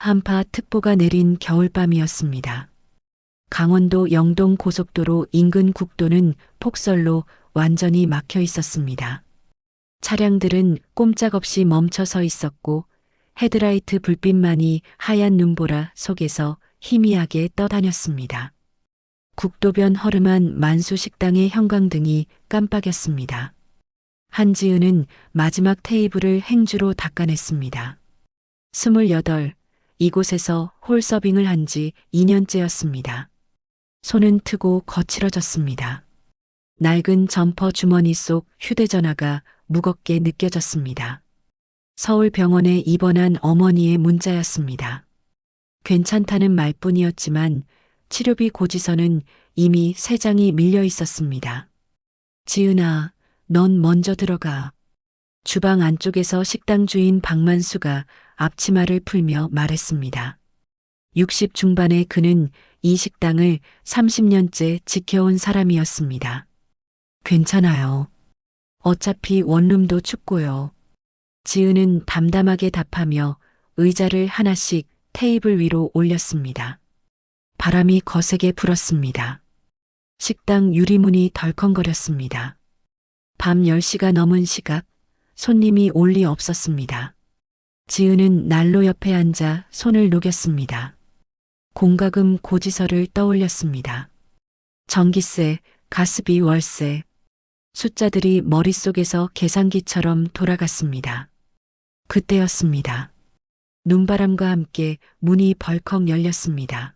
한파특보가 내린 겨울밤이었습니다. 강원도 영동 고속도로 인근 국도는 폭설로 완전히 막혀 있었습니다. 차량들은 꼼짝없이 멈춰 서 있었고 헤드라이트 불빛만이 하얀 눈보라 속에서 희미하게 떠다녔습니다. 국도변 허름한 만수 식당의 형광등이 깜빡였습니다. 한지은은 마지막 테이블을 행주로 닦아냈습니다. 28, 이곳에서 홀서빙을 한 지 2년째였습니다. 손은 트고 거칠어졌습니다. 낡은 점퍼 주머니 속 휴대전화가 무겁게 느껴졌습니다. 서울병원에 입원한 어머니의 문자였습니다. 괜찮다는 말뿐이었지만 치료비 고지서는 이미 3장이 밀려 있었습니다. 지은아, 넌 먼저 들어가. 주방 안쪽에서 식당 주인 박만수가 앞치마를 풀며 말했습니다. 60 중반의 그는 이 식당을 30년째 지켜온 사람이었습니다. 괜찮아요. 어차피 원룸도 춥고요. 지은은 담담하게 답하며 의자를 하나씩 테이블 위로 올렸습니다. 바람이 거세게 불었습니다. 식당 유리문이 덜컹거렸습니다. 밤 10시가 넘은 시각, 손님이 올 리 없었습니다. 지은은 난로 옆에 앉아 손을 녹였습니다. 공과금 고지서를 떠올렸습니다. 전기세, 가스비, 월세. 숫자들이 머릿속에서 계산기처럼 돌아갔습니다. 그때였습니다. 눈바람과 함께 문이 벌컥 열렸습니다.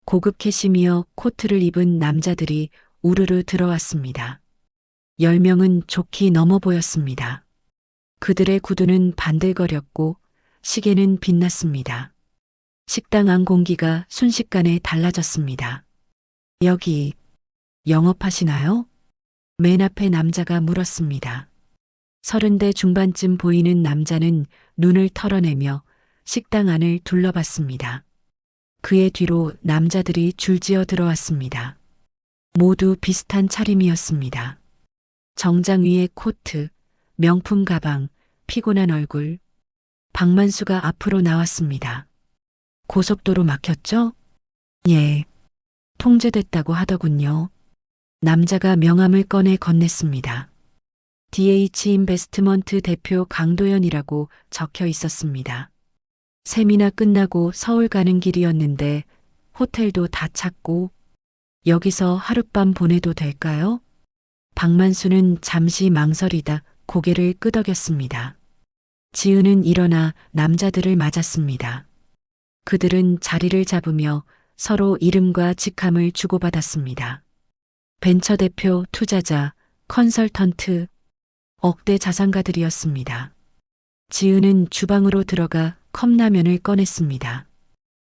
고급 캐시미어 코트를 입은 남자들이 우르르 들어왔습니다. 10명은 좋게 넘어 보였습니다. 그들의 구두는 반들거렸고 시계는 빛났습니다. 식당 안 공기가 순식간에 달라졌습니다. 여기 영업하시나요? 맨 앞에 남자가 물었습니다. 30대 중반쯤 보이는 남자는 눈을 털어내며 식당 안을 둘러봤습니다. 그의 뒤로 남자들이 줄지어 들어왔습니다. 모두 비슷한 차림이었습니다. 정장 위에 코트, 명품 가방, 피곤한 얼굴. 박만수가 앞으로 나왔습니다. 고속도로 막혔죠? 예. 통제됐다고 하더군요. 남자가 명함을 꺼내 건넸습니다. DH인베스트먼트 대표 강도연이라고 적혀 있었습니다. 세미나 끝나고 서울 가는 길이었는데 호텔도 다 찼고 여기서 하룻밤 보내도 될까요? 박만수는 잠시 망설이다 고개를 끄덕였습니다. 지은은 일어나 남자들을 맞았습니다. 그들은 자리를 잡으며 서로 이름과 직함을 주고받았습니다. 벤처 대표, 투자자, 컨설턴트, 억대 자산가들이었습니다. 지은은 주방으로 들어가 컵라면을 꺼냈습니다.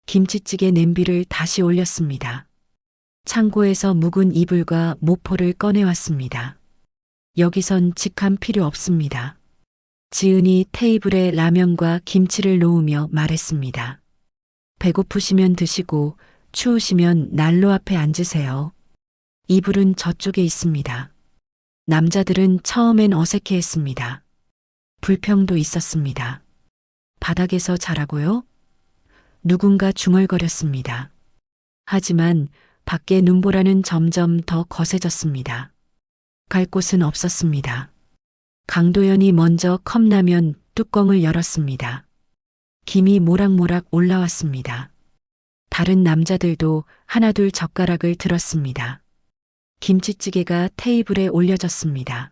김치찌개 냄비를 다시 올렸습니다. 창고에서 묵은 이불과 모포를 꺼내왔습니다. 여기선 직함 필요 없습니다. 지은이 테이블에 라면과 김치를 놓으며 말했습니다. 배고프시면 드시고 추우시면 난로 앞에 앉으세요. 이불은 저쪽에 있습니다. 남자들은 처음엔 어색해했습니다. 불평도 있었습니다. 바닥에서 자라고요? 누군가 중얼거렸습니다. 하지만 밖에 눈보라는 점점 더 거세졌습니다. 갈 곳은 없었습니다. 강도연이 먼저 컵라면 뚜껑을 열었습니다. 김이 모락모락 올라왔습니다. 다른 남자들도 하나둘 젓가락을 들었습니다. 김치찌개가 테이블에 올려졌습니다.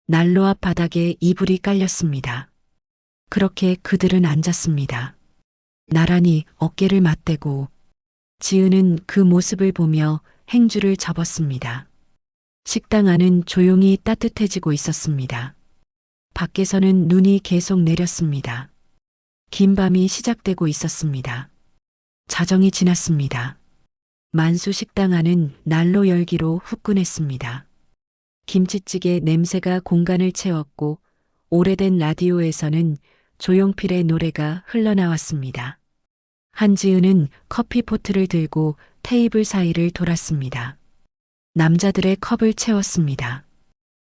난로 앞 바닥에 이불이 깔렸습니다. 그렇게 그들은 앉았습니다. 나란히 어깨를 맞대고 지은은 그 모습을 보며 행주를 접었습니다. 식당 안은 조용히 따뜻해지고 있었습니다. 밖에서는 눈이 계속 내렸습니다. 긴 밤이 시작되고 있었습니다. 자정이 지났습니다. 만수 식당 안은 난로 열기로 후끈했습니다. 김치찌개 냄새가 공간을 채웠고 오래된 라디오에서는 조용필의 노래가 흘러나왔습니다. 한지은은 커피포트를 들고 테이블 사이를 돌았습니다. 남자들의 컵을 채웠습니다.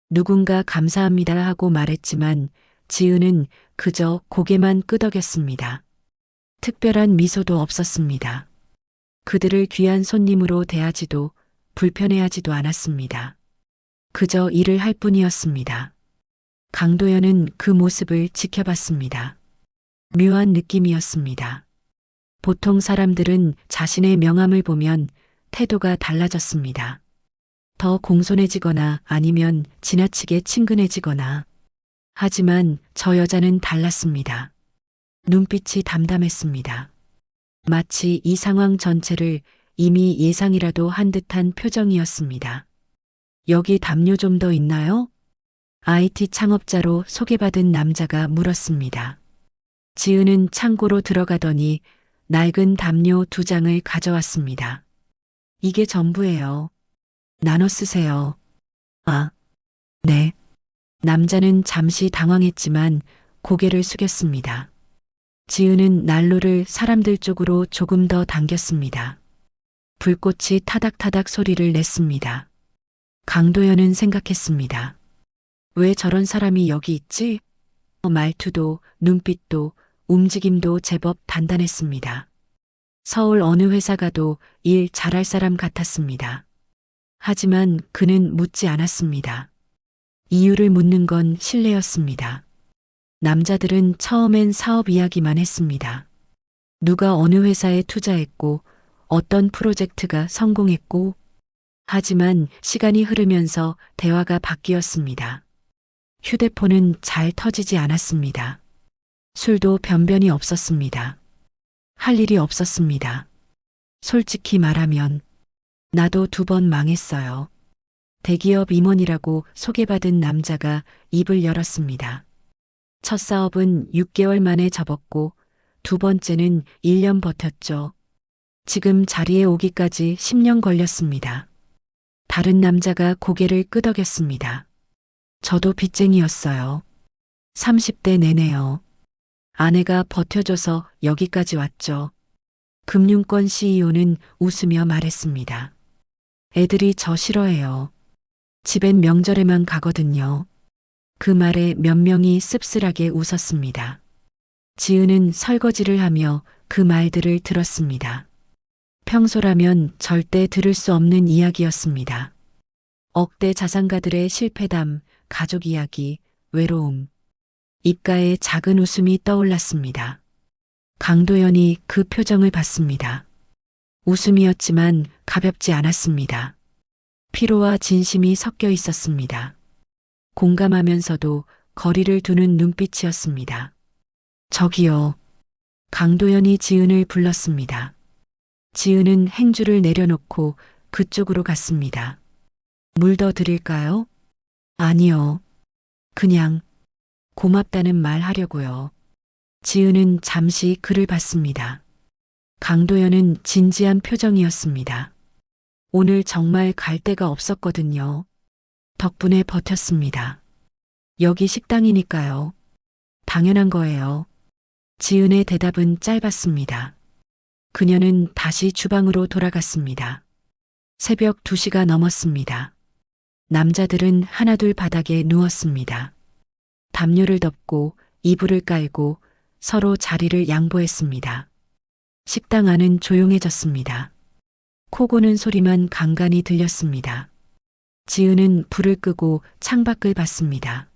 누군가 감사합니다 하고 말했지만 지은은 그저 고개만 끄덕였습니다. 특별한 미소도 없었습니다. 그들을 귀한 손님으로 대하지도 불편해하지도 않았습니다. 그저 일을 할 뿐이었습니다. 강도연은 그 모습을 지켜봤습니다. 묘한 느낌이었습니다. 보통 사람들은 자신의 명함을 보면 태도가 달라졌습니다. 더 공손해지거나 아니면 지나치게 친근해지거나. 하지만 저 여자는 달랐습니다. 눈빛이 담담했습니다. 마치 이 상황 전체를 이미 예상이라도 한 듯한 표정이었습니다. 여기 담요 좀 더 있나요? IT 창업자로 소개받은 남자가 물었습니다. 지은은 창고로 들어가더니 낡은 담요 2장을 가져왔습니다. 이게 전부예요. 나눠 쓰세요. 아, 네. 남자는 잠시 당황했지만 고개를 숙였습니다. 지은은 난로를 사람들 쪽으로 조금 더 당겼습니다. 불꽃이 타닥타닥 소리를 냈습니다. 강도연은 생각했습니다. 왜 저런 사람이 여기 있지? 말투도 눈빛도 움직임도 제법 단단했습니다. 서울 어느 회사 가도 일 잘할 사람 같았습니다. 하지만 그는 묻지 않았습니다. 이유를 묻는 건 실례였습니다. 남자들은 처음엔 사업 이야기만 했습니다. 누가 어느 회사에 투자했고 어떤 프로젝트가 성공했고. 하지만 시간이 흐르면서 대화가 바뀌었습니다. 휴대폰은 잘 터지지 않았습니다. 술도 변변이 없었습니다. 할 일이 없었습니다. 솔직히 말하면 나도 2번 망했어요. 대기업 임원이라고 소개받은 남자가 입을 열었습니다. 첫 사업은 6개월 만에 접었고 2번째는 1년 버텼죠. 지금 자리에 오기까지 10년 걸렸습니다. 다른 남자가 고개를 끄덕였습니다. 저도 빚쟁이였어요. 30대 내내요. 아내가 버텨줘서 여기까지 왔죠. 금융권 CEO는 웃으며 말했습니다. 애들이 저 싫어해요. 집엔 명절에만 가거든요. 그 말에 몇 명이 씁쓸하게 웃었습니다. 지은은 설거지를 하며 그 말들을 들었습니다. 평소라면 절대 들을 수 없는 이야기였습니다. 억대 자산가들의 실패담, 가족 이야기, 외로움. 입가에 작은 웃음이 떠올랐습니다. 강도연이 그 표정을 봤습니다. 웃음이었지만 가볍지 않았습니다. 피로와 진심이 섞여 있었습니다. 공감하면서도 거리를 두는 눈빛이었습니다. 저기요. 강도연이 지은을 불렀습니다. 지은은 행주를 내려놓고 그쪽으로 갔습니다. 물 더 드릴까요? 아니요. 그냥 고맙다는 말 하려고요. 지은은 잠시 그를 봤습니다. 강도연은 진지한 표정이었습니다. 오늘 정말 갈 데가 없었거든요. 덕분에 버텼습니다. 여기 식당이니까요. 당연한 거예요. 지은의 대답은 짧았습니다. 그녀는 다시 주방으로 돌아갔습니다. 새벽 2시가 넘었습니다. 남자들은 하나둘 바닥에 누웠습니다. 담요를 덮고 이불을 깔고 서로 자리를 양보했습니다. 식당 안은 조용해졌습니다. 코 고는 소리만 간간히 들렸습니다. 지은은 불을 끄고 창밖을 봤습니다.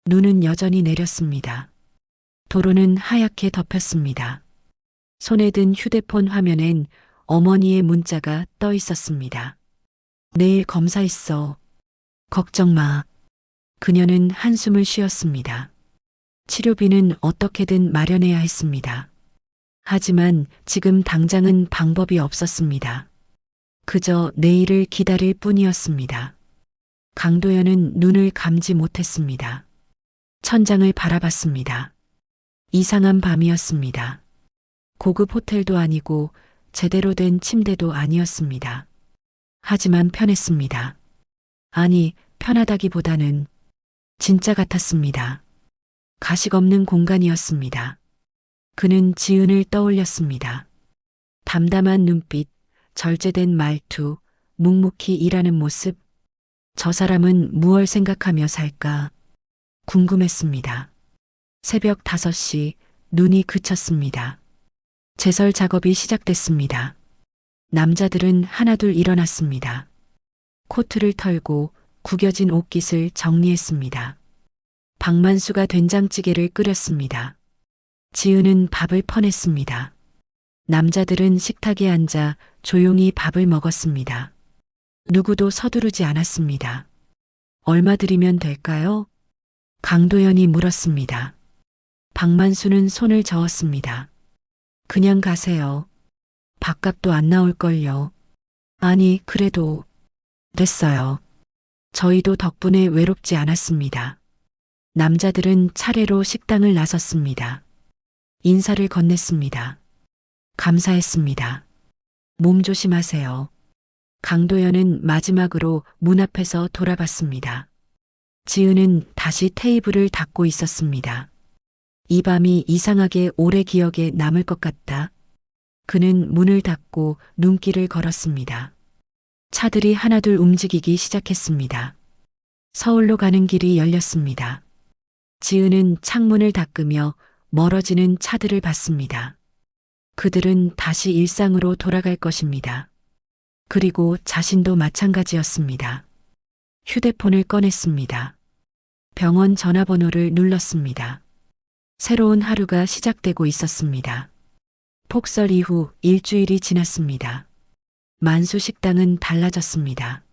눈은 여전히 내렸습니다. 도로는 하얗게 덮였습니다. 손에 든 휴대폰 화면엔 어머니의 문자가 떠 있었습니다. 내일 검사 있어. 걱정 마. 그녀는 한숨을 쉬었습니다. 치료비는 어떻게든 마련해야 했습니다. 하지만 지금 당장은 방법이 없었습니다. 그저 내일을 기다릴 뿐이었습니다. 강도연은 눈을 감지 못했습니다. 천장을 바라봤습니다. 이상한 밤이었습니다. 고급 호텔도 아니고 제대로 된 침대도 아니었습니다. 하지만 편했습니다. 아니, 편하다기보다는 진짜 같았습니다. 가식 없는 공간이었습니다. 그는 지은을 떠올렸습니다. 담담한 눈빛, 절제된 말투, 묵묵히 일하는 모습. 저 사람은 무얼 생각하며 살까? 궁금했습니다. 새벽 5시 눈이 그쳤습니다. 제설 작업이 시작됐습니다. 남자들은 하나둘 일어났습니다. 코트를 털고 구겨진 옷깃을 정리했습니다. 박만수가 된장찌개를 끓였습니다. 지은은 밥을 퍼냈습니다. 남자들은 식탁에 앉아 조용히 밥을 먹었습니다. 누구도 서두르지 않았습니다. 얼마 드리면 될까요? 강도연이 물었습니다. 박만수는 손을 저었습니다. 그냥 가세요. 밥값도 안 나올걸요. 아니, 그래도 됐어요. 저희도 덕분에 외롭지 않았습니다. 남자들은 차례로 식당을 나섰습니다. 인사를 건넸습니다. 감사했습니다. 몸 조심하세요. 강도연은 마지막으로 문 앞에서 돌아봤습니다. 지은은 다시 테이블을 닦고 있었습니다. 이 밤이 이상하게 오래 기억에 남을 것 같다. 그는 문을 닫고 눈길을 걸었습니다. 차들이 하나둘 움직이기 시작했습니다. 서울로 가는 길이 열렸습니다. 지은은 창문을 닦으며 멀어지는 차들을 봤습니다. 그들은 다시 일상으로 돌아갈 것입니다. 그리고 자신도 마찬가지였습니다. 휴대폰을 꺼냈습니다. 병원 전화번호를 눌렀습니다. 새로운 하루가 시작되고 있었습니다. 폭설 이후 일주일이 지났습니다. 만수 식당은 달라졌습니다.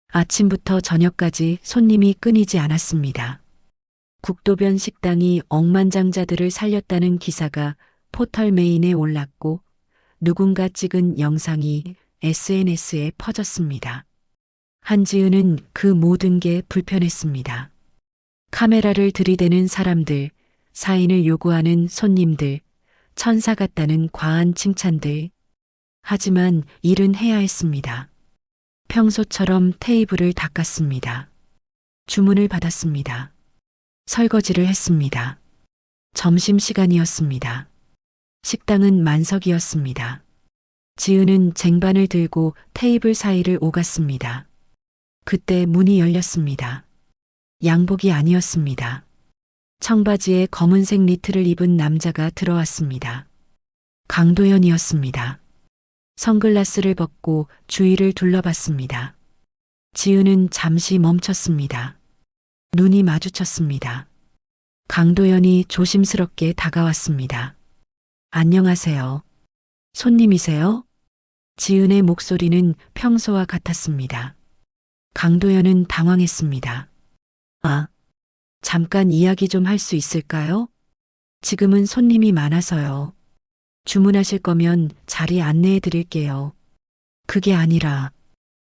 아침부터 저녁까지 손님이 끊이지 않았습니다. 국도변 식당이 억만장자들을 살렸다는 기사가 포털 메인에 올랐고 누군가 찍은 영상이 SNS에 퍼졌습니다. 한지은은 그 모든 게 불편했습니다. 카메라를 들이대는 사람들, 사인을 요구하는 손님들, 천사 같다는 과한 칭찬들. 하지만 일은 해야 했습니다. 평소처럼 테이블을 닦았습니다. 주문을 받았습니다. 설거지를 했습니다. 점심시간이었습니다. 식당은 만석이었습니다. 지은은 쟁반을 들고 테이블 사이를 오갔습니다. 그때 문이 열렸습니다. 양복이 아니었습니다. 청바지에 검은색 니트를 입은 남자가 들어왔습니다. 강도연이었습니다. 선글라스를 벗고 주위를 둘러봤습니다. 지은은 잠시 멈췄습니다. 눈이 마주쳤습니다. 강도연이 조심스럽게 다가왔습니다. 안녕하세요. 손님이세요? 지은의 목소리는 평소와 같았습니다. 강도연은 당황했습니다. 아, 잠깐 이야기 좀 할 수 있을까요? 지금은 손님이 많아서요. 주문하실 거면 자리 안내해 드릴게요. 그게 아니라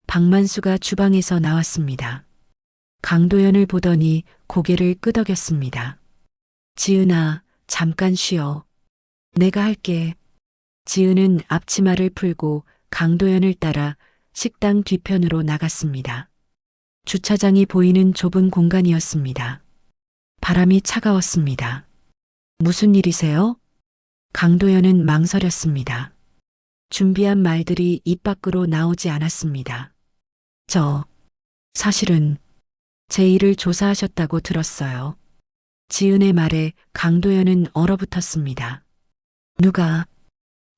박만수가 주방에서 나왔습니다. 강도연을 보더니 고개를 끄덕였습니다. 지은아, 잠깐 쉬어. 내가 할게. 지은은 앞치마를 풀고 강도연을 따라 식당 뒤편으로 나갔습니다. 주차장이 보이는 좁은 공간이었습니다. 바람이 차가웠습니다. 무슨 일이세요? 강도연은 망설였습니다. 준비한 말들이 입 밖으로 나오지 않았습니다. 사실은 제 일을 조사하셨다고 들었어요. 지은의 말에 강도연은 얼어붙었습니다. 누가?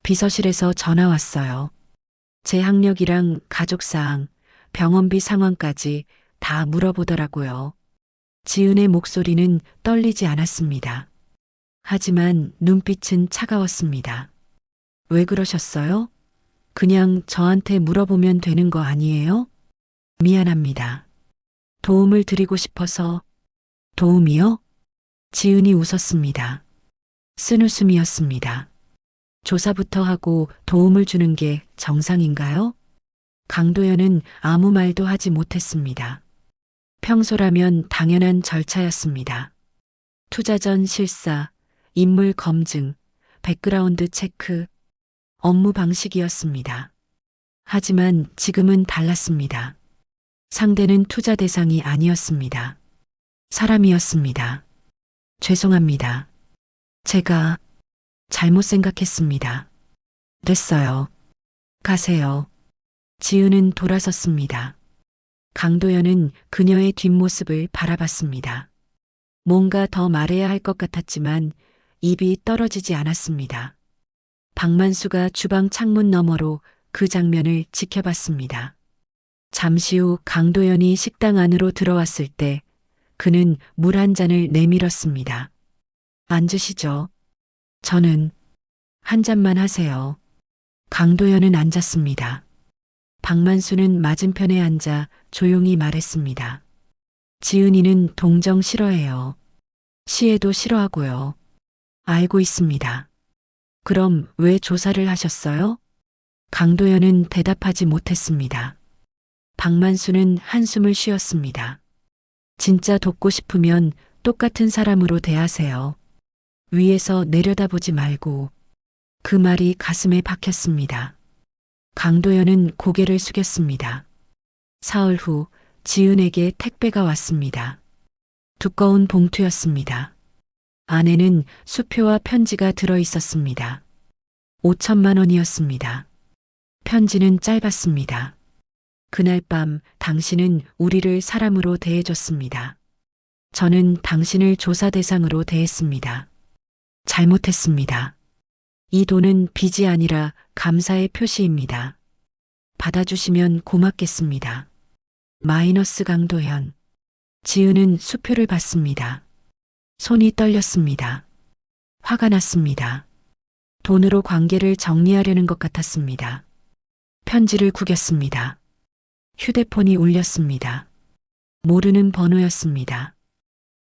비서실에서 전화 왔어요. 제 학력이랑 가족사항, 병원비 상황까지 다 물어보더라고요. 지은의 목소리는 떨리지 않았습니다. 하지만 눈빛은 차가웠습니다. 왜 그러셨어요? 그냥 저한테 물어보면 되는 거 아니에요? 미안합니다. 도움을 드리고 싶어서. 도움이요? 지은이 웃었습니다. 쓴웃음이었습니다. 조사부터 하고 도움을 주는 게 정상인가요? 강도연은 아무 말도 하지 못했습니다. 평소라면 당연한 절차였습니다. 투자 전 실사, 인물 검증, 백그라운드 체크, 업무 방식이었습니다. 하지만 지금은 달랐습니다. 상대는 투자 대상이 아니었습니다. 사람이었습니다. 죄송합니다. 제가 잘못 생각했습니다. 됐어요. 가세요. 지은은 돌아섰습니다. 강도연은 그녀의 뒷모습을 바라봤습니다. 뭔가 더 말해야 할 것 같았지만 입이 떨어지지 않았습니다. 박만수가 주방 창문 너머로 그 장면을 지켜봤습니다. 잠시 후 강도연이 식당 안으로 들어왔을 때 그는 물 한 잔을 내밀었습니다. 앉으시죠. 저는 한 잔만 하세요. 강도연은 앉았습니다. 박만수는 맞은편에 앉아 조용히 말했습니다. 지은이는 동정 싫어해요. 시애도 싫어하고요. 알고 있습니다. 그럼 왜 조사를 하셨어요? 강도연은 대답하지 못했습니다. 박만수는 한숨을 쉬었습니다. 진짜 돕고 싶으면 똑같은 사람으로 대하세요. 위에서 내려다보지 말고. 그 말이 가슴에 박혔습니다. 강도연은 고개를 숙였습니다. 사흘 후 지은에게 택배가 왔습니다. 두꺼운 봉투였습니다. 안에는 수표와 편지가 들어 있었습니다. 5천만 원이었습니다. 편지는 짧았습니다. 그날 밤 당신은 우리를 사람으로 대해줬습니다. 저는 당신을 조사 대상으로 대했습니다. 잘못했습니다. 이 돈은 빚이 아니라 감사의 표시입니다. 받아주시면 고맙겠습니다. 마이너스 강도연. 지은은 수표를 받습니다. 손이 떨렸습니다. 화가 났습니다. 돈으로 관계를 정리하려는 것 같았습니다. 편지를 구겼습니다. 휴대폰이 울렸습니다. 모르는 번호였습니다.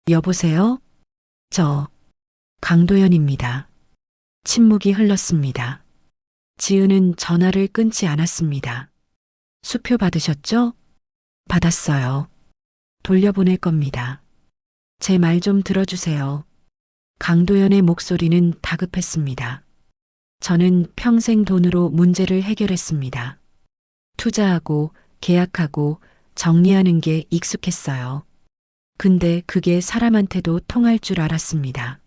여보세요? 저 강도연입니다. 침묵이 흘렀습니다. 지은은 전화를 끊지 않았습니다. 수표 받으셨죠? 받았어요. 돌려보낼 겁니다. 제 말 좀 들어주세요. 강도연의 목소리는 다급했습니다. 저는 평생 돈으로 문제를 해결했습니다. 투자하고 계약하고 정리하는 게 익숙했어요. 근데 그게 사람한테도 통할 줄 알았습니다.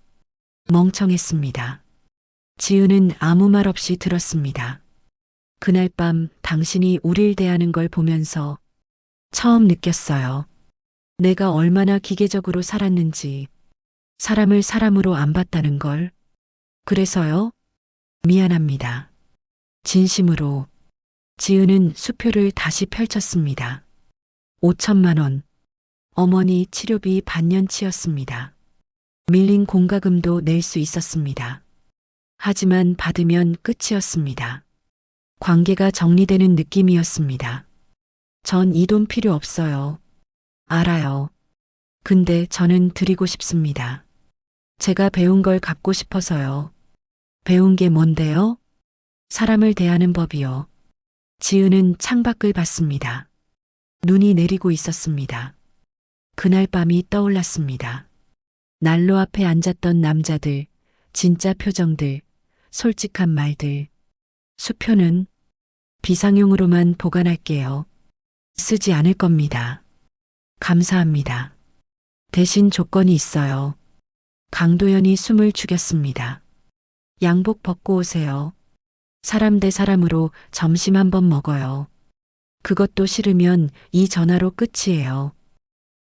멍청했습니다. 지은은 아무 말 없이 들었습니다. 그날 밤 당신이 우릴 대하는 걸 보면서 처음 느꼈어요. 내가 얼마나 기계적으로 살았는지, 사람을 사람으로 안 봤다는 걸. 그래서요? 미안합니다. 진심으로. 지은은 수표를 다시 펼쳤습니다. 5천만 원. 어머니 치료비 반년치였습니다. 밀린 공과금도 낼 수 있었습니다. 하지만 받으면 끝이었습니다. 관계가 정리되는 느낌이었습니다. 전 이 돈 필요 없어요. 알아요. 근데 저는 드리고 싶습니다. 제가 배운 걸 갚고 싶어서요. 배운 게 뭔데요? 사람을 대하는 법이요. 지은은 창밖을 봤습니다. 눈이 내리고 있었습니다. 그날 밤이 떠올랐습니다. 난로 앞에 앉았던 남자들, 진짜 표정들, 솔직한 말들. 수표는 비상용으로만 보관할게요. 쓰지 않을 겁니다. 감사합니다. 대신 조건이 있어요. 강도연이 숨을 죽였습니다. 양복 벗고 오세요. 사람 대 사람으로 점심 한번 먹어요. 그것도 싫으면 이 전화로 끝이에요.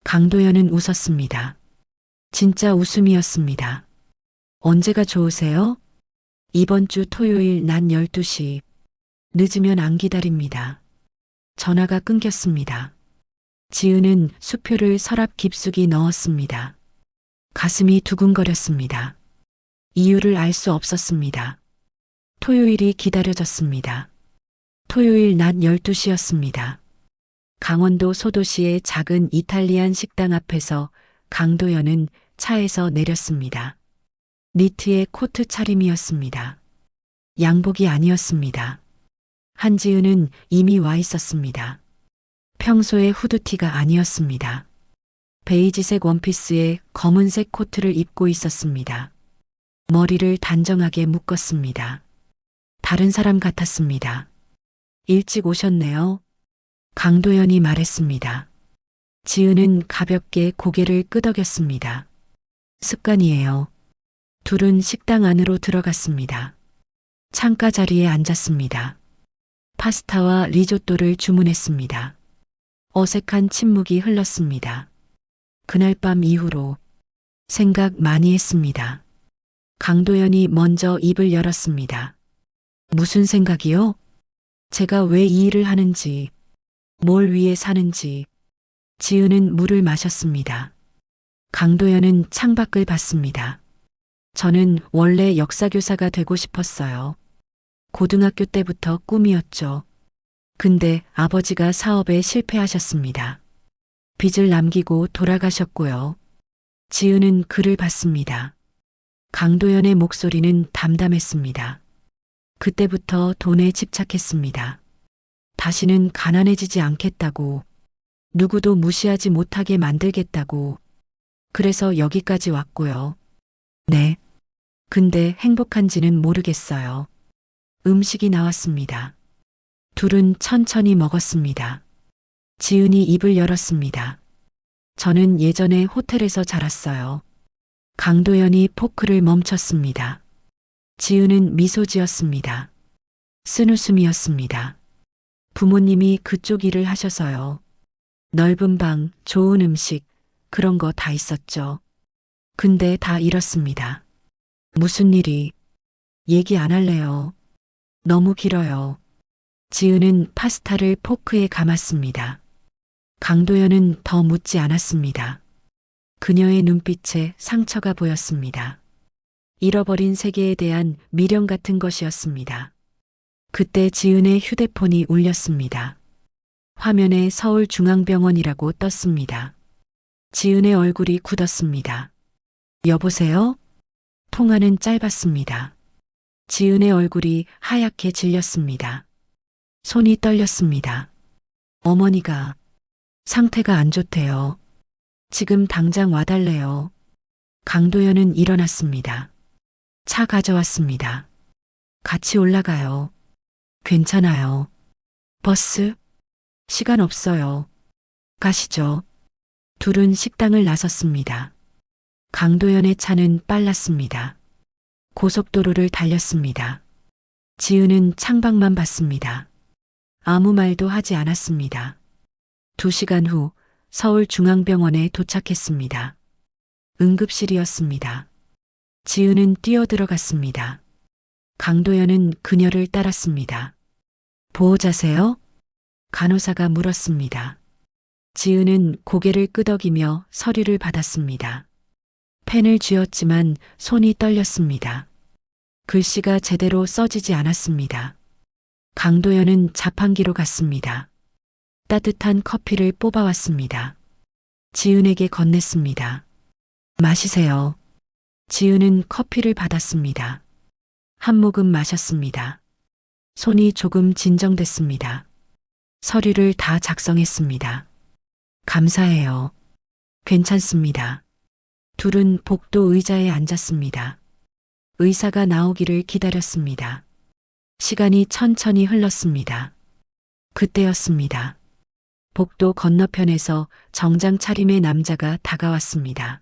강도연은 웃었습니다. 진짜 웃음이었습니다. 언제가 좋으세요? 이번 주 토요일 낮 12시. 늦으면 안 기다립니다. 전화가 끊겼습니다. 지은은 수표를 서랍 깊숙이 넣었습니다. 가슴이 두근거렸습니다. 이유를 알 수 없었습니다. 토요일이 기다려졌습니다. 토요일 낮 12시였습니다. 강원도 소도시의 작은 이탈리안 식당 앞에서 강도연은 차에서 내렸습니다. 니트의 코트 차림이었습니다. 양복이 아니었습니다. 한지은은 이미 와 있었습니다. 평소의 후드티가 아니었습니다. 베이지색 원피스에 검은색 코트를 입고 있었습니다. 머리를 단정하게 묶었습니다. 다른 사람 같았습니다. 일찍 오셨네요. 강도연이 말했습니다. 지은은 가볍게 고개를 끄덕였습니다. 습관이에요. 둘은 식당 안으로 들어갔습니다. 창가 자리에 앉았습니다. 파스타와 리조또를 주문했습니다. 어색한 침묵이 흘렀습니다. 그날 밤 이후로 생각 많이 했습니다. 강도연이 먼저 입을 열었습니다. 무슨 생각이요? 제가 왜 이 일을 하는지, 뭘 위해 사는지. 지은은 물을 마셨습니다. 강도연은 창밖을 봤습니다. 저는 원래 역사교사가 되고 싶었어요. 고등학교 때부터 꿈이었죠. 근데 아버지가 사업에 실패하셨습니다. 빚을 남기고 돌아가셨고요. 지은은 그를 봤습니다. 강도연의 목소리는 담담했습니다. 그때부터 돈에 집착했습니다. 다시는 가난해지지 않겠다고, 누구도 무시하지 못하게 만들겠다고. 그래서 여기까지 왔고요. 네. 근데 행복한지는 모르겠어요. 음식이 나왔습니다. 둘은 천천히 먹었습니다. 지은이 입을 열었습니다. 저는 예전에 호텔에서 자랐어요. 강도연이 포크를 멈췄습니다. 지은은 미소 지었습니다. 쓴웃음이었습니다. 부모님이 그쪽 일을 하셔서요. 넓은 방, 좋은 음식, 그런 거 다 있었죠. 근데 다 잃었습니다. 무슨 일이? 얘기 안 할래요. 너무 길어요. 지은은 파스타를 포크에 감았습니다. 강도연은 더 묻지 않았습니다. 그녀의 눈빛에 상처가 보였습니다. 잃어버린 세계에 대한 미련 같은 것이었습니다. 그때 지은의 휴대폰이 울렸습니다. 화면에 서울중앙병원이라고 떴습니다. 지은의 얼굴이 굳었습니다. 여보세요? 통화는 짧았습니다. 지은의 얼굴이 하얗게 질렸습니다. 손이 떨렸습니다. 어머니가 상태가 안 좋대요. 지금 당장 와달래요. 강도연은 일어났습니다. 차 가져왔습니다. 같이 올라가요. 괜찮아요. 버스? 시간 없어요. 가시죠. 둘은 식당을 나섰습니다. 강도연의 차는 빨랐습니다. 고속도로를 달렸습니다. 지은은 창밖만 봤습니다. 아무 말도 하지 않았습니다. 2시간 후 서울중앙병원에 도착했습니다. 응급실이었습니다. 지은은 뛰어들어갔습니다. 강도연은 그녀를 따랐습니다. 보호자세요? 간호사가 물었습니다. 지은은 고개를 끄덕이며 서류를 받았습니다. 펜을 쥐었지만 손이 떨렸습니다. 글씨가 제대로 써지지 않았습니다. 강도연은 자판기로 갔습니다. 따뜻한 커피를 뽑아왔습니다. 지은에게 건넸습니다. 마시세요. 지은은 커피를 받았습니다. 한 모금 마셨습니다. 손이 조금 진정됐습니다. 서류를 다 작성했습니다. 감사해요. 괜찮습니다. 둘은 복도 의자에 앉았습니다. 의사가 나오기를 기다렸습니다. 시간이 천천히 흘렀습니다. 그때였습니다. 복도 건너편에서 정장 차림의 남자가 다가왔습니다.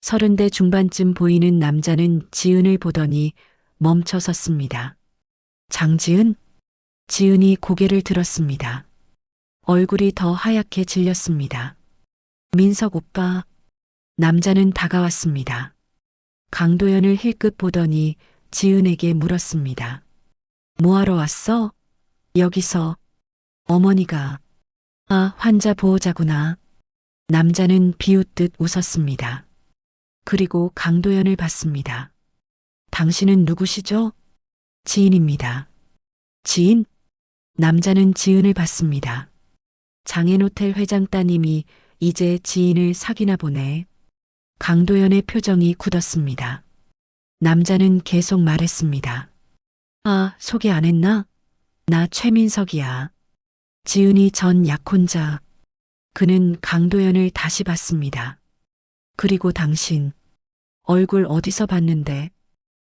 30대 중반쯤 보이는 남자는 지은을 보더니 멈춰 섰습니다. 장지은? 지은이 고개를 들었습니다. 얼굴이 더 하얗게 질렸습니다. 민석 오빠. 남자는 다가왔습니다. 강도연을 힐끗 보더니 지은에게 물었습니다. 뭐하러 왔어? 여기서. 어머니가. 아, 환자 보호자구나. 남자는 비웃듯 웃었습니다. 그리고 강도연을 봤습니다. 당신은 누구시죠? 지인입니다. 지인? 남자는 지은을 봤습니다. 장앤호텔 회장 따님이 이제 지인을 사귀나 보네. 강도연의 표정이 굳었습니다. 남자는 계속 말했습니다. 아, 소개 안 했나? 나 최민석이야. 지은이 전 약혼자. 그는 강도연을 다시 봤습니다. 그리고 당신, 얼굴 어디서 봤는데?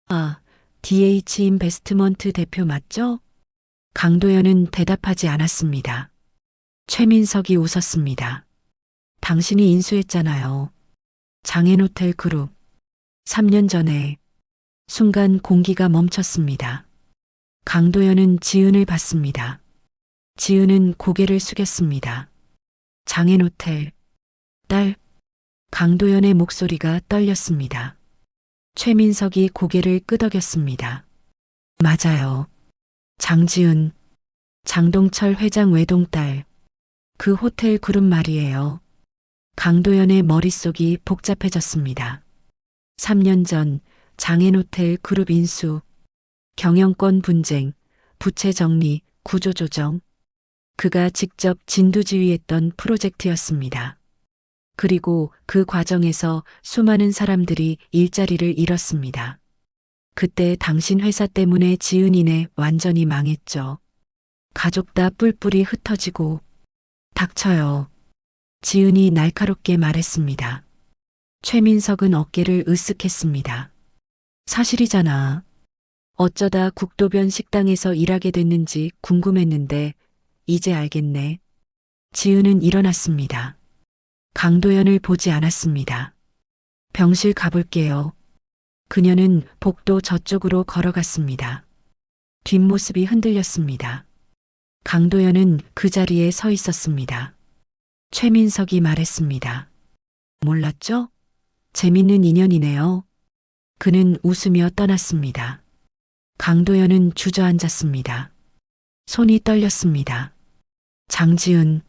아, DH 인베스트먼트 대표 맞죠? 강도연은 대답하지 않았습니다. 최민석이 웃었습니다. 당신이 인수했잖아요. 장앤호텔 그룹. 3년 전에. 순간 공기가 멈췄습니다. 강도연은 지은을 봤습니다. 지은은 고개를 숙였습니다. 장앤호텔. 딸. 강도연의 목소리가 떨렸습니다. 최민석이 고개를 끄덕였습니다. 맞아요. 장지은, 장동철 회장 외동딸. 그 호텔 그룹 말이에요. 강도연의 머릿속이 복잡해졌습니다. 3년 전 장앤호텔 그룹 인수, 경영권 분쟁, 부채 정리, 구조 조정. 그가 직접 진두지휘했던 프로젝트였습니다. 그리고 그 과정에서 수많은 사람들이 일자리를 잃었습니다. 그때 당신 회사 때문에 지은이네 완전히 망했죠. 가족 다 뿔뿔이 흩어지고. 닥쳐요. 지은이 날카롭게 말했습니다. 최민석은 어깨를 으쓱했습니다. 사실이잖아. 어쩌다 국도변 식당에서 일하게 됐는지 궁금했는데 이제 알겠네. 지은은 일어났습니다. 강도연을 보지 않았습니다. 병실 가볼게요. 그녀는 복도 저쪽으로 걸어갔습니다. 뒷모습이 흔들렸습니다. 강도연은 그 자리에 서 있었습니다. 최민석이 말했습니다. 몰랐죠? 재밌는 인연이네요. 그는 웃으며 떠났습니다. 강도연은 주저앉았습니다. 손이 떨렸습니다. 장지은,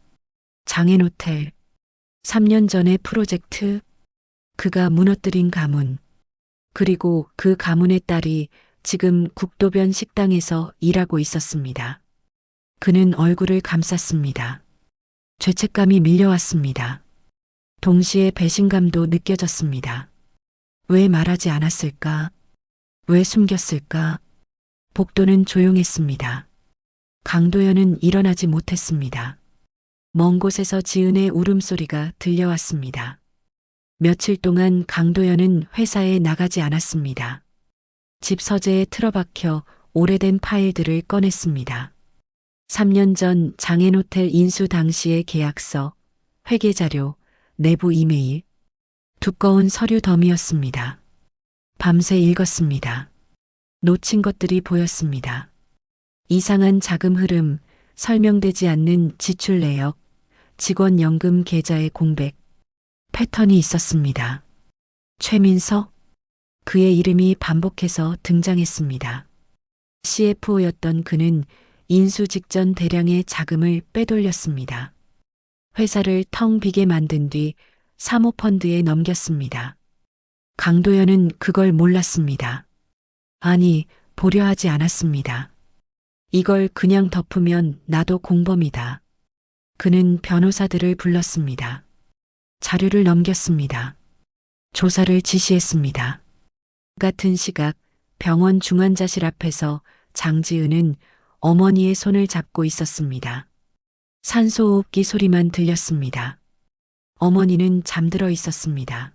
장앤호텔, 3년 전의 프로젝트, 그가 무너뜨린 가문, 그리고 그 가문의 딸이 지금 국도변 식당에서 일하고 있었습니다. 그는 얼굴을 감쌌습니다. 죄책감이 밀려왔습니다. 동시에 배신감도 느껴졌습니다. 왜 말하지 않았을까? 왜 숨겼을까? 복도는 조용했습니다. 강도연은 일어나지 못했습니다. 먼 곳에서 지은의 울음소리가 들려왔습니다. 며칠 동안 강도연은 회사에 나가지 않았습니다. 집 서재에 틀어박혀 오래된 파일들을 꺼냈습니다. 3년 전 장앤호텔 인수 당시의 계약서, 회계자료, 내부 이메일, 두꺼운 서류 덤이었습니다. 밤새 읽었습니다. 놓친 것들이 보였습니다. 이상한 자금 흐름, 설명되지 않는 지출 내역, 직원 연금 계좌의 공백, 패턴이 있었습니다. 최민석? 그의 이름이 반복해서 등장했습니다. CFO였던 그는 인수 직전 대량의 자금을 빼돌렸습니다. 회사를 텅 비게 만든 뒤 사모펀드에 넘겼습니다. 강도연은 그걸 몰랐습니다. 아니, 보려 하지 않았습니다. 이걸 그냥 덮으면 나도 공범이다. 그는 변호사들을 불렀습니다. 자료를 넘겼습니다. 조사를 지시했습니다. 같은 시각 병원 중환자실 앞에서 장지은은 어머니의 손을 잡고 있었습니다. 산소호흡기 소리만 들렸습니다. 어머니는 잠들어 있었습니다.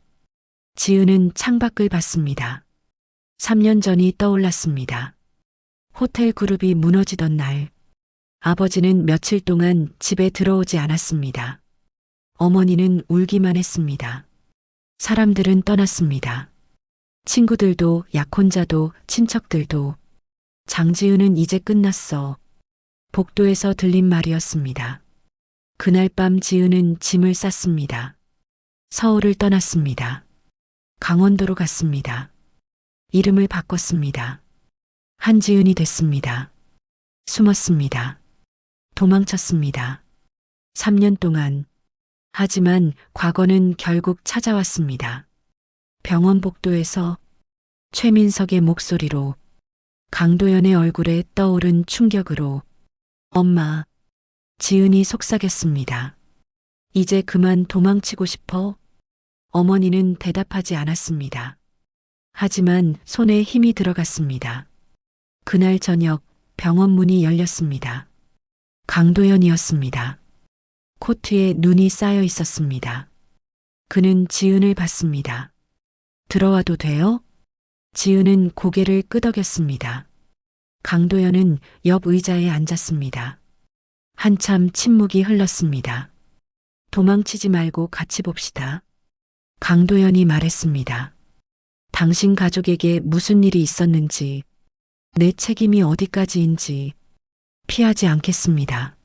지은은 창밖을 봤습니다. 3년 전이 떠올랐습니다. 호텔 그룹이 무너지던 날, 아버지는 며칠 동안 집에 들어오지 않았습니다. 어머니는 울기만 했습니다. 사람들은 떠났습니다. 친구들도 약혼자도 친척들도. 장지은은 이제 끝났어. 복도에서 들린 말이었습니다. 그날 밤 지은은 짐을 쌌습니다. 서울을 떠났습니다. 강원도로 갔습니다. 이름을 바꿨습니다. 한지은이 됐습니다. 숨었습니다. 도망쳤습니다. 3년 동안. 하지만 과거는 결국 찾아왔습니다. 병원 복도에서 최민석의 목소리로, 강도연의 얼굴에 떠오른 충격으로. 엄마. 지은이 속삭였습니다. 이제 그만 도망치고 싶어? 어머니는 대답하지 않았습니다. 하지만 손에 힘이 들어갔습니다. 그날 저녁 병원 문이 열렸습니다. 강도연이었습니다. 코트에 눈이 쌓여 있었습니다. 그는 지은을 봤습니다. 들어와도 돼요? 지은은 고개를 끄덕였습니다. 강도연은 옆 의자에 앉았습니다. 한참 침묵이 흘렀습니다. 도망치지 말고 같이 봅시다. 강도연이 말했습니다. 당신 가족에게 무슨 일이 있었는지, 내 책임이 어디까지인지 피하지 않겠습니다.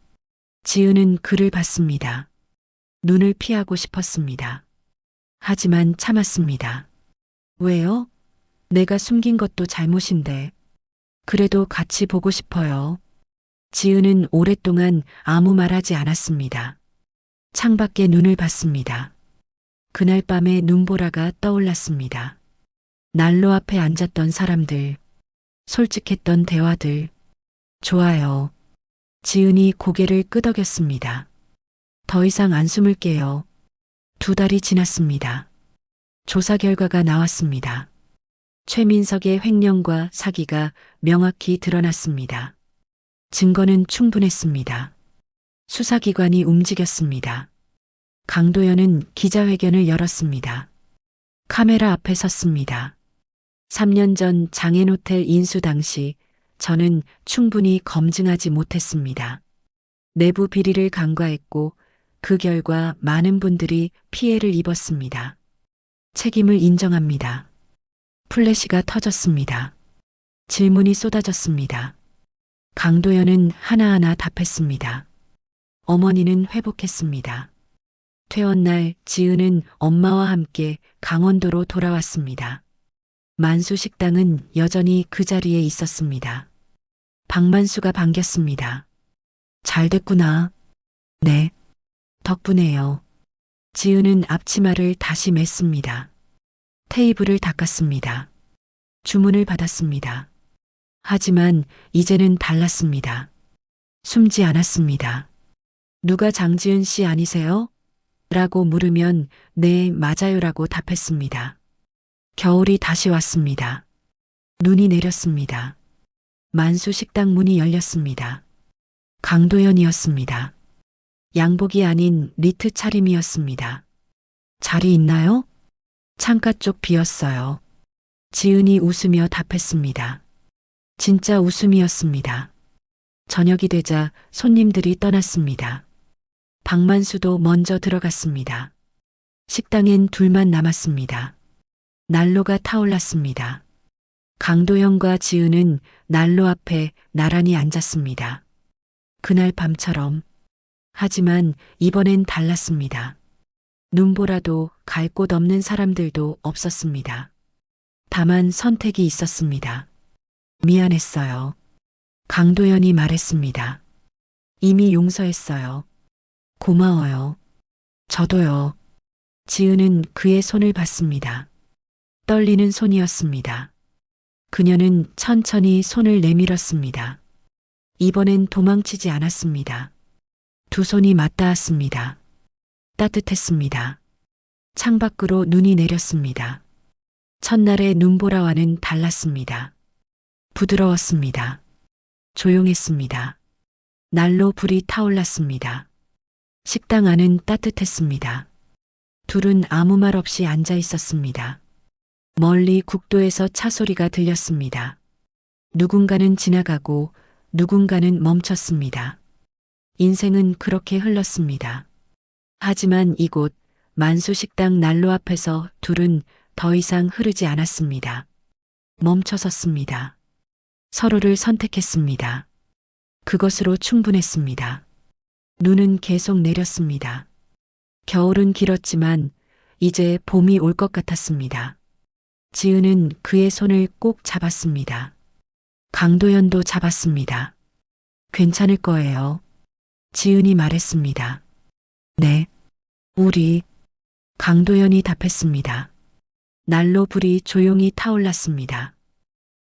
지은은 그를 봤습니다. 눈을 피하고 싶었습니다. 하지만 참았습니다. 왜요? 내가 숨긴 것도 잘못인데. 그래도 같이 보고 싶어요. 지은은 오랫동안 아무 말하지 않았습니다. 창밖에 눈을 봤습니다. 그날 밤에 눈보라가 떠올랐습니다. 난로 앞에 앉았던 사람들, 솔직했던 대화들. 좋아요. 지은이 고개를 끄덕였습니다. 더 이상 안 숨을게요. 2달이 지났습니다. 조사 결과가 나왔습니다. 최민석의 횡령과 사기가 명확히 드러났습니다. 증거는 충분했습니다. 수사기관이 움직였습니다. 강도연은 기자회견을 열었습니다. 카메라 앞에 섰습니다. 3년 전 장앤호텔 인수 당시 저는 충분히 검증하지 못했습니다. 내부 비리를 간과했고 그 결과 많은 분들이 피해를 입었습니다. 책임을 인정합니다. 플래시가 터졌습니다. 질문이 쏟아졌습니다. 강도연은 하나하나 답했습니다. 어머니는 회복했습니다. 퇴원날 지은은 엄마와 함께 강원도로 돌아왔습니다. 만수 식당은 여전히 그 자리에 있었습니다. 박만수가 반겼습니다. 잘 됐구나. 네. 덕분에요. 지은은 앞치마를 다시 맸습니다. 테이블을 닦았습니다. 주문을 받았습니다. 하지만 이제는 달랐습니다. 숨지 않았습니다. 누가 장지은 씨 아니세요? 라고 물으면 네, 맞아요라고 답했습니다. 겨울이 다시 왔습니다. 눈이 내렸습니다. 만수 식당 문이 열렸습니다. 강도연이었습니다. 양복이 아닌 니트 차림이었습니다. 자리 있나요? 창가 쪽 비었어요. 지은이 웃으며 답했습니다. 진짜 웃음이었습니다. 저녁이 되자 손님들이 떠났습니다. 박만수도 먼저 들어갔습니다. 식당엔 둘만 남았습니다. 난로가 타올랐습니다. 강도영과 지은은 난로 앞에 나란히 앉았습니다. 그날 밤처럼. 하지만 이번엔 달랐습니다. 눈보라도 갈 곳 없는 사람들도 없었습니다. 다만 선택이 있었습니다. 미안했어요. 강도연이 말했습니다. 이미 용서했어요. 고마워요. 저도요. 지은은 그의 손을 봤습니다. 떨리는 손이었습니다. 그녀는 천천히 손을 내밀었습니다. 이번엔 도망치지 않았습니다. 두 손이 맞닿았습니다. 따뜻했습니다. 창밖으로 눈이 내렸습니다. 첫날의 눈보라와는 달랐습니다. 부드러웠습니다. 조용했습니다. 난로 불이 타올랐습니다. 식당 안은 따뜻했습니다. 둘은 아무 말 없이 앉아 있었습니다. 멀리 국도에서 차 소리가 들렸습니다. 누군가는 지나가고 누군가는 멈췄습니다. 인생은 그렇게 흘렀습니다. 하지만 이곳 만수식당 난로 앞에서 둘은 더 이상 흐르지 않았습니다. 멈춰섰습니다. 서로를 선택했습니다. 그것으로 충분했습니다. 눈은 계속 내렸습니다. 겨울은 길었지만 이제 봄이 올 것 같았습니다. 지은은 그의 손을 꼭 잡았습니다. 강도연도 잡았습니다. 괜찮을 거예요. 지은이 말했습니다. 네. 우리. 강도연이 답했습니다. 난로 불이 조용히 타올랐습니다.